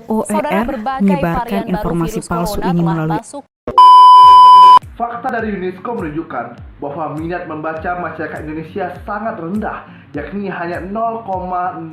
Saudara, berbagai menyebarkan varian baru informasi virus palsu corona ini telah melalui masuk. Fakta dari UNESCO menunjukkan bahwa minat membaca masyarakat Indonesia sangat rendah, yakni hanya 0,001%.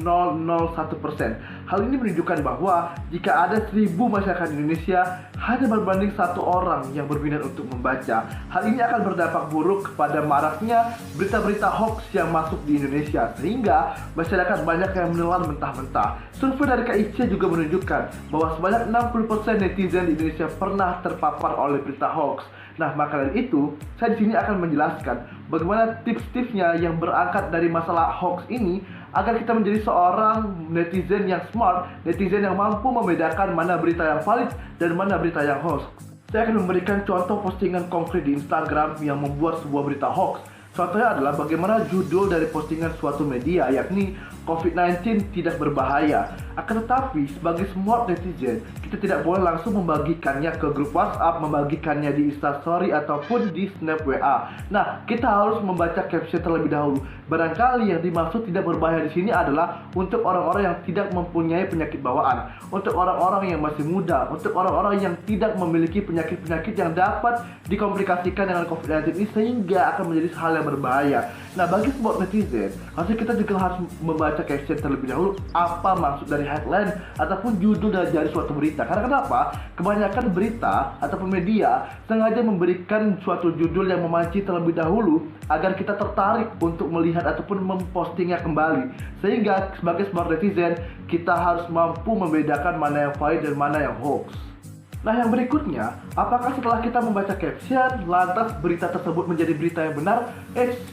Hal ini menunjukkan bahwa jika ada 1000 masyarakat Indonesia, hanya berbanding 1 orang yang berminat untuk membaca. Hal ini akan berdampak buruk kepada maraknya berita-berita hoax yang masuk di Indonesia, sehingga masyarakat banyak yang menelan mentah-mentah. Survei dari KIC juga menunjukkan bahwa sebanyak 60% netizen di Indonesia pernah terpapar oleh berita hoax. Nah, maka dari itu, saya di sini akan menjelaskan bagaimana tips-tipsnya yang berangkat dari masalah hoax ini agar kita menjadi seorang netizen yang smart, netizen yang mampu membedakan mana berita yang valid dan mana berita yang hoax. Saya akan memberikan contoh postingan konkret di Instagram yang membuat sebuah berita hoax. Contohnya adalah bagaimana judul dari postingan suatu media, yakni COVID-19 tidak berbahaya. Akan tetapi, sebagai smart netizen, kita tidak boleh langsung membagikannya ke grup WhatsApp, membagikannya di Instastory ataupun di Snap WA. Nah, kita harus membaca caption terlebih dahulu. Barangkali yang dimaksud tidak berbahaya di sini adalah untuk orang-orang yang tidak mempunyai penyakit bawaan, untuk orang-orang yang masih muda, untuk orang-orang yang tidak memiliki penyakit-penyakit yang dapat dikomplikasikan dengan COVID-19 ini, sehingga akan menjadi hal yang berbahaya. Nah, bagi smart netizen, harusnya kita juga harus membaca caption terlebih dahulu apa maksud dari headline ataupun judul dari suatu berita. Karena kenapa? Kebanyakan berita ataupun media sengaja memberikan suatu judul yang memancing terlebih dahulu agar kita tertarik untuk melihat ataupun mempostingnya kembali. Sehingga sebagai smart netizen, kita harus mampu membedakan mana yang valid dan mana yang hoax. Nah, yang berikutnya, apakah setelah kita membaca caption, lantas berita tersebut menjadi berita yang benar?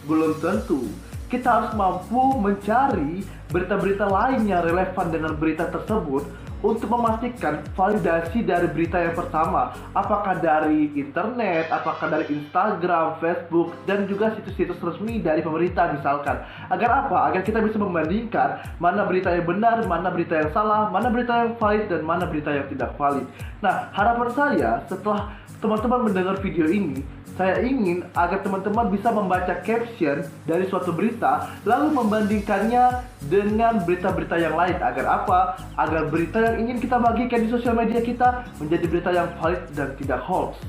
Belum tentu. Kita harus mampu mencari berita-berita lain yang relevan dengan berita tersebut untuk memastikan validasi dari berita yang pertama. Apakah dari internet, apakah dari Instagram, Facebook, dan juga situs-situs resmi dari pemerintah misalkan. Agar apa? Agar kita bisa membandingkan mana berita yang benar, mana berita yang salah, mana berita yang valid, dan mana berita yang tidak valid. Nah, harapan saya setelah teman-teman mendengar video ini, saya ingin agar teman-teman bisa membaca caption dari suatu berita, lalu membandingkannya dengan berita-berita yang lain. Agar apa? Agar berita yang ingin kita bagikan di sosial media kita menjadi berita yang valid dan tidak hoax.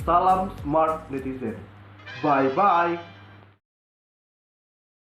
Salam smart netizen. Bye-bye.